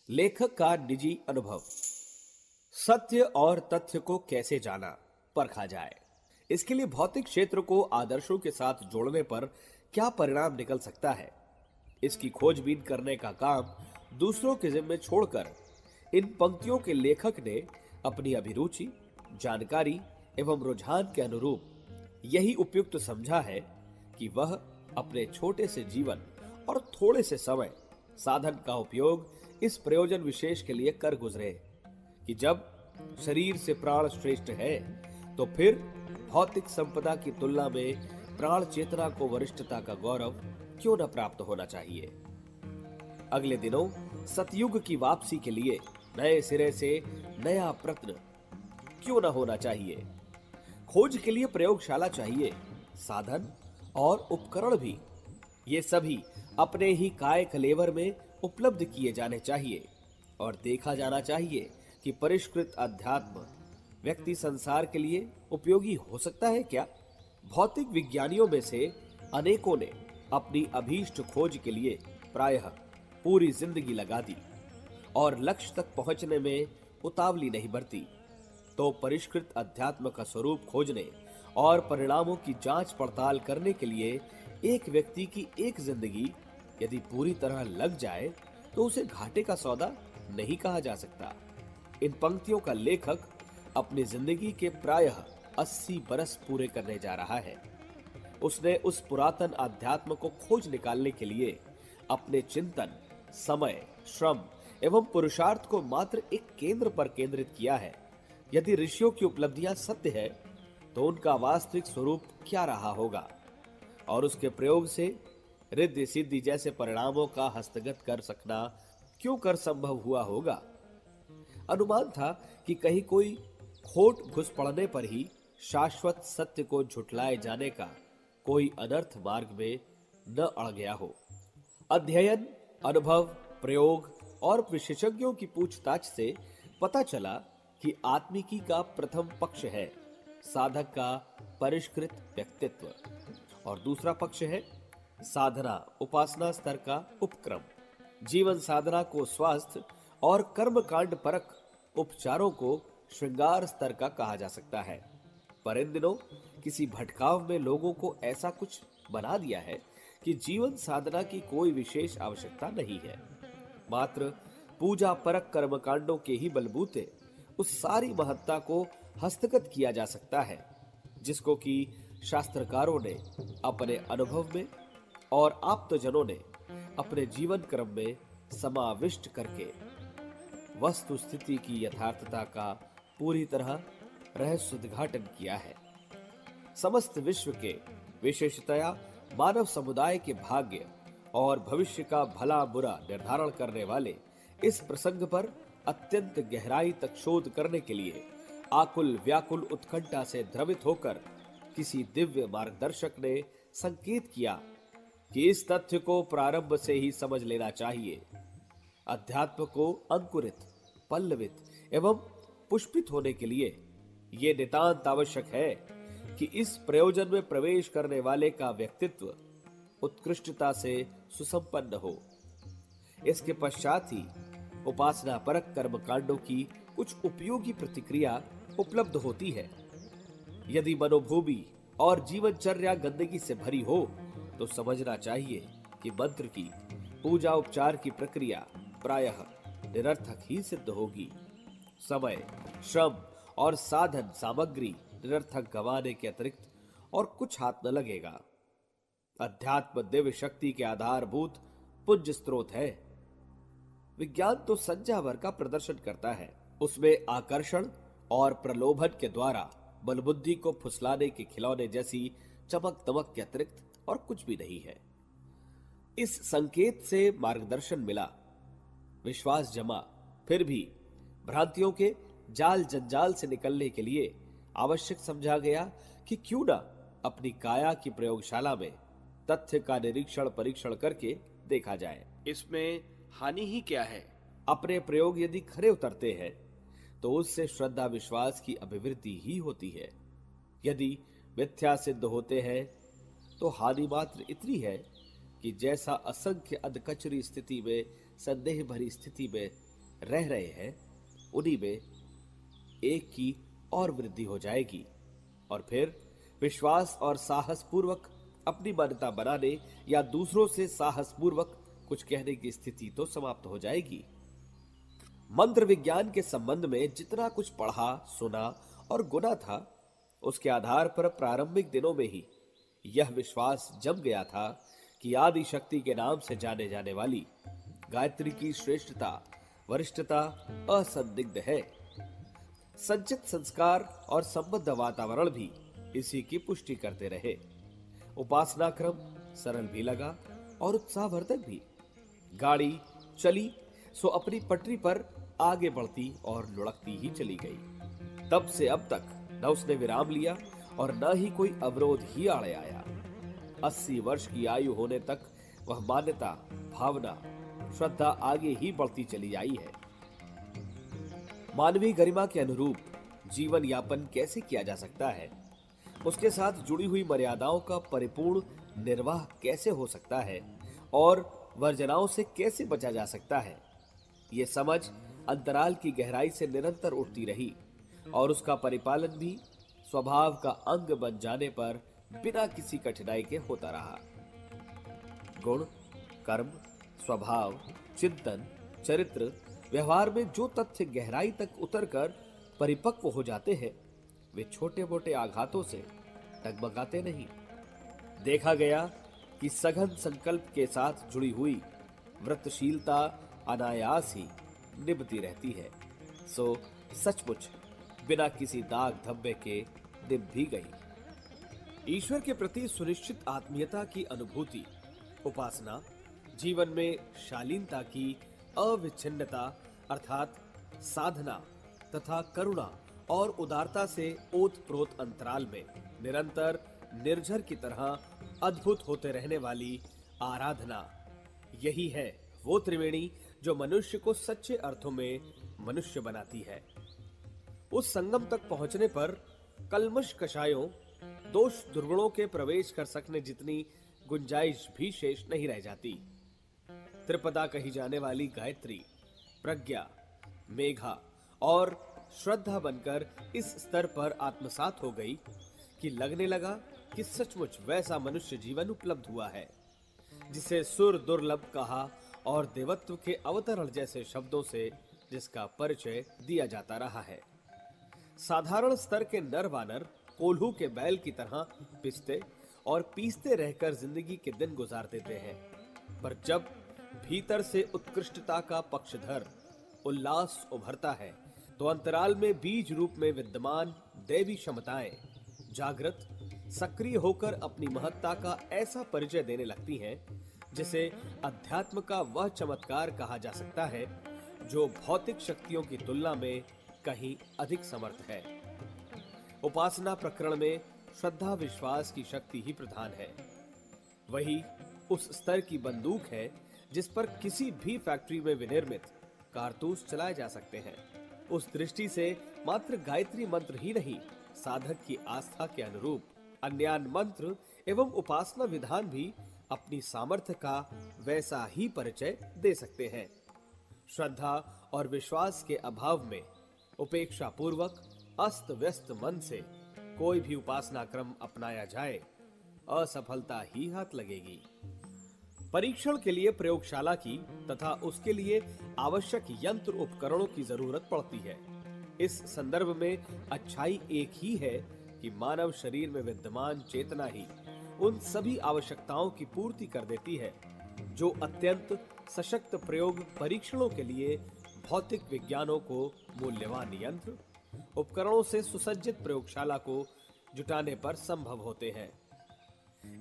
लेखक का निजी अनुभव। सत्य और तथ्य को कैसे जाना परखा जाए, इसके लिए भौतिक क्षेत्र को आदर्शों के साथ जोड़ने पर क्या परिणाम निकल सकता है, इसकी खोजबीन करने का काम दूसरों के जिम्मे छोड़कर इन पंक्तियों के लेखक ने अपनी अभिरुचि, जानकारी एवं रुझान के अनुरूप यही उपयुक्त समझा है कि वह अपने छोटे से जीवन और थोड़े से समय साधन का उपयोग इस प्रयोजन विशेष के लिए कर गुजरे कि जब शरीर से प्राण श्रेष्ठ है तो फिर भौतिक संपदा की तुलना में प्राण चेतना को वरिष्ठता का गौरव क्यों न प्राप्त होना चाहिए। अगले दिनों सतयुग की वापसी के लिए नए सिरे से नया प्रयत्न क्यों न होना चाहिए। खोज के लिए प्रयोगशाला चाहिए, साधन और उपकरण भी, ये सभी अपने ही काय कलेवर में उपलब्ध किए जाने चाहिए और देखा जाना चाहिए कि परिष्कृत अध्यात्म व्यक्ति संसार के लिए उपयोगी हो सकता है क्या। भौतिक विज्ञानियों में से अनेकों ने अपनी अभीष्ट खोज के लिए प्रायः पूरी जिंदगी लगा दी और लक्ष्य तक पहुंचने में उतावली नहीं बरती, तो परिष्कृत अध्यात्म का स्वरूप खोजने और परिणामों की जांच पड़ताल करने के लिए एक व्यक्ति की एक जिंदगी यदि पूरी तरह लग जाए तो उसे घाटे का सौदा नहीं कहा जा सकता। इन पंक्तियों का लेखक अपनी जिंदगी के प्रायः 80 बरस पूरे करने जा रहा है। उसने उस पुरातन अध्यात्म को खोज निकालने के लिए अपने चिंतन, समय, श्रम एवं पुरुषार्थ को मात्र एक केंद्र पर केंद्रित किया है। यदि ऋषियों की उपलब्धियां सत्य है तो उनका वास्तविक स्वरूप क्या रहा होगा और उसके प्रयोग से रिद्धि सिद्धि जैसे परिणामों का हस्तगत कर सकना क्यों कर संभव हुआ होगा। अनुमान था कि कहीं कोई खोट घुस पड़ने पर ही शाश्वत सत्य को झुठलाए जाने का कोई अनर्थ मार्ग में न अड़ गया हो। अध्ययन, अनुभव, प्रयोग और विशेषज्ञों की पूछताछ से पता चला कि आत्मिकी का प्रथम पक्ष है साधक का परिष्कृत व्यक्तित्व और दूसरा पक्ष है साधना उपासना स्तर का उपक्रम। जीवन साधना को स्वास्थ्य और कर्म कांड परक उपचारों को श्रृंगार स्तर का कहा जा सकता है। पर इन दिनों किसी भटकाव में लोगों को ऐसा कुछ बना दिया है कि जीवन साधना की कोई विशेष आवश्यकता नहीं है, मात्र पूजा परक कर्मकांडों के ही बलबूते उस सारी महत्ता को हस्तगत किया जा सकता है जिसको कि शास्त्रकारों ने अपने अनुभव में और आप्तजनों ने अपने जीवन क्रम में समाविष्ट करके वस्तु स्थिति की यथार्थता का पूरी तरह रहस्योद्घाटन किया है। समस्त विश्व के, विशेषतया मानव समुदाय के भाग्य और भविष्य का भला बुरा निर्धारण करने वाले इस प्रसंग पर अत्यंत गहराई तक शोध करने के लिए आकुल व्याकुल उत्कंठा से द्रवित होकर किसी दिव्य मार्गदर्शक ने संकेत किया कि इस तथ्य को प्रारंभ से ही समझ लेना चाहिए। अध्यात्म को अंकुरित, पल्लवित एवं पुष्पित होने के लिए यह नितांत आवश्यक है कि इस प्रयोजन में प्रवेश करने वाले का व्यक्तित्व उत्कृष्टता से सुसंपन्न हो। इसके पश्चात ही उपासना परक कर्मकांडों की कुछ उपयोगी प्रतिक्रिया उपलब्ध होती है। यदि मनोभूमि और जीवनचर्या गंदगी से भरी हो तो समझना चाहिए कि मंत्र की, पूजा उपचार की प्रक्रिया प्रायः निरर्थक ही सिद्ध होगी। समय, श्रम और साधन सामग्री निरर्थक गंवाने के अतिरिक्त और कुछ हाथ न लगेगा। अध्यात्म दिव्य शक्ति के आधारभूत पुंज स्रोत है। विज्ञान तो संज्ञा भर का प्रदर्शन करता है, उसमें आकर्षण और प्रलोभन के द्वारा बलबुद्धि को फुसलाने के खिलौने जैसी चमक दमक के अतिरिक्त और कुछ भी नहीं है। इस संकेत से मार्गदर्शन मिला, विश्वास जमा, फिर भी भ्रांतियों के जाल जंजाल से निकलने के लिए आवश्यक समझा गया कि क्यों ना अपनी काया की प्रयोगशाला में तथ्य का निरीक्षण परीक्षण करके देखा जाए। इसमें हानि ही क्या है। अपने प्रयोग यदि खरे उतरते हैं तो उससे श्रद्धा विश्वास की अभिवृद्धि ही होती है। यदि मिथ्या सिद्ध होते हैं तो हानि मात्र इतनी है कि जैसा असंख्य अधकचरी स्थिति में, संदेह भरी स्थिति में रह रहे हैं उन्हीं में एक की और वृद्धि हो जाएगी और फिर विश्वास और साहस पूर्वक अपनी मान्यता बनाने या दूसरों से साहस पूर्वक कुछ कहने की स्थिति तो समाप्त हो जाएगी। मंत्र विज्ञान के संबंध में जितना कुछ पढ़ा, सुना और गुना था, उसके आधार पर प्रारंभिक दिनों में ही यह विश्वास जम गया था कि आदि शक्ति के नाम से जाने जाने वाली गायत्री की श्रेष्ठता, वरिष्ठता असंदिग्ध है। संचित संस्कार और संबद्ध वातावरण भी इसी की पुष्टि करते रहे। उपासना क्रम सरल भी लगा और उत्साहवर्धक भी। गाड़ी चली सो अपनी पटरी पर आगे बढ़ती और लुढ़कती ही चली गई। तब से अब तक न उसने विराम लिया और न ही कोई अवरोध ही आड़े आया। 80 वर्ष की आयु होने तक वह मान्यता, भावना, श्रद्धा आगे ही बढ़ती चली आई है। मानवीय गरिमा के अनुरूप जीवन यापन कैसे किया जा सकता है, उसके साथ जुड़ी हुई मर्यादाओं का परिपूर्ण निर्वाह कैसे हो सकता है और वर्जनाओं से कैसे बचा जा सकता है, ये समझ अंतराल की गहराई से निरंतर उठती रही और उसका परिपालन भी स्वभाव का अंग बन जाने पर बिना किसी कठिनाई के होता रहा। गुण, कर्म, स्वभाव, चिंतन, चरित्र, व्यवहार में जो तथ्य गहराई तक उतरकर परिपक्व हो जाते हैं, वे छोटे मोटे आघातों से डगमगाते नहीं। देखा गया कि सघन संकल्प के साथ जुड़ी हुई व्रतशीलता अनायास ही निभती रहती है, सो सचमुच बिना किसी दाग धब्बे के निभ भी गई। ईश्वर के प्रति सुनिश्चित आत्मीयता की अनुभूति, उपासना, जीवन में शालीनता की अविच्छिन्नता अर्थात साधना तथा करुणा और उदारता से ओतप्रोत अंतराल में निरंतर निर्झर की तरह अद्भुत होते रहने वाली आराधना, यही है वो त्रिवेणी जो मनुष्य को सच्चे अर्थों में मनुष्य बनाती है। उस संगम तक पहुंचने पर कल्मश कषायों, दोष दुर्गुणों के प्रवेश कर सकने जितनी गुंजाइश भी शेष नहीं रह जाती। त्रिपदा कही जाने वाली गायत्री प्रज्ञा, मेघा और श्रद्धा बनकर इस स्तर पर आत्मसात हो गई कि लगने लगा कि सचमुच वैसा मनुष्य जीवन उपलब्ध हुआ है जिसे सुर दुर्लभ कहा और देवत्व के अवतरण जैसे शब्दों से जिसका परिचय दिया जाता रहा है। साधारण स्तर के नर वानर कोल्हू के बैल की तरह पिसते और पीसते रहकर जिंदगी के दिन गुजार देते हैं, पर जब भीतर से उत्कृष्टता का पक्षधर उल्लास उभरता है तो अंतराल में बीज रूप में विद्यमान दैवी क्षमताएं जागृत, सक्रिय होकर अपनी महत्ता का ऐसा परिचय देने लगती हैं जिसे अध्यात्म का वह चमत्कार कहा जा सकता है जो भौतिक शक्तियों की तुलना में कहीं अधिक समर्थ है। उपासना प्रकरण में श्रद्धा विश्वास की शक्ति ही प्रधान है। वही उस स्तर की बंदूक है जिस पर किसी भी फैक्ट्री में विनिर्मित कारतूस चलाए जा सकते हैं। उस दृष्टि से मात्र गायत्री मंत्र ही नहीं, साधक की आस्था के अनुरूप अन्यान मंत्र एवं उपासना विधान भी अपनी सामर्थ्य का वैसा ही परिचय दे सकते हैं। श्रद्धा और विश्वास के अभाव में उपेक्षा पूर्वक अस्त व्यस्त मन से कोई भी उपासना क्रम अपनाया जाए, असफलता ही हाथ लगेगी। परीक्षण के लिए प्रयोगशाला की तथा उसके लिए आवश्यक यंत्र उपकरणों की जरूरत पड़ती है। इस संदर्भ में अच्छाई एक ही है कि मानव शरीर में विद्यमान चेतना ही उन सभी आवश्यकताओं की पूर्ति कर देती है जो अत्यंत सशक्त प्रयोग परीक्षणों के लिए भौतिक विज्ञानों को मूल्यवान यंत्र उपकरणों से सुसज्जित प्रयोगशाला को जुटाने पर संभव होते हैं।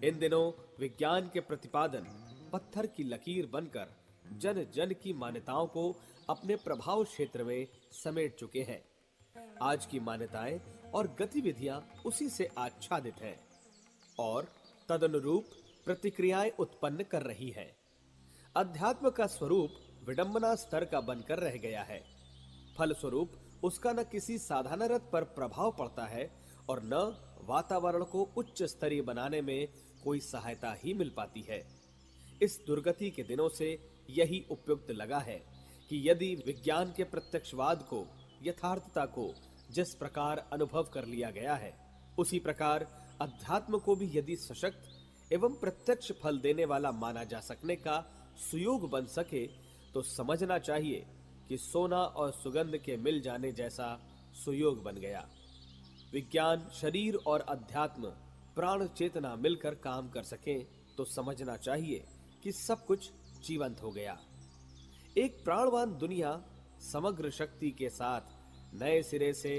इन दिनों विज्ञान के प्रतिपादन पत्थर की लकीर बनकर जन जन की मान्यताओं को अपने प्रभाव क्षेत्र में समेट चुके हैं। आज की मान्यताएं और गतिविधियां उसी से आच्छादित हैं और तदनुरूप प्रतिक्रियाएं उत्पन्न कर रही है। अध्यात्म का स्वरूप विडंबना स्तर का बनकर रह गया है। फलस्वरूप उसका न किसी साधारणत पर प्रभाव पड़ता है और न वातावरण को उच्च स्तरीय बनाने में कोई सहायता ही मिल पाती है। इस दुर्गति के दिनों से यही उपयुक्त लगा है कि यदि विज्ञान के प्रत्यक्षवाद को, यथार्थता को जिस प्रकार अनुभव कर लिया गया है, उसी प्रकार अध्यात्म को भी यदि सशक्त एवं प्रत्यक्ष फल देने वाला माना जा सकने का सुयोग बन सके, तो समझना चाहिए कि सोना और सुगंध के मिल जाने जैसा सुयोग बन गया। विज्ञान, शरीर और अध्यात्म, प्राण चेतना मिलकर काम कर सकें तो समझना चाहिए कि सब कुछ जीवंत हो गया। एक प्राणवान दुनिया समग्र शक्ति के साथ नए सिरे से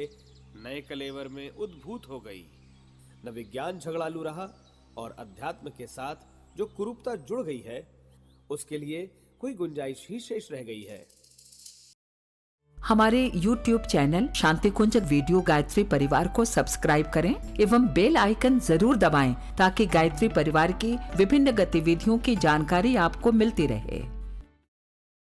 नए कलेवर में उद्भूत हो गई। न विज्ञान झगड़ालू रहा और अध्यात्म के साथ जो कुरूपता जुड़ गई है, उसके लिए कोई गुंजाइश ही शेष रह गई है। हमारे YouTube चैनल शांति कुंज वीडियो गायत्री परिवार को सब्सक्राइब करें एवं बेल आइकन जरूर दबाएं ताकि गायत्री परिवार की विभिन्न गतिविधियों की जानकारी आपको मिलती रहे।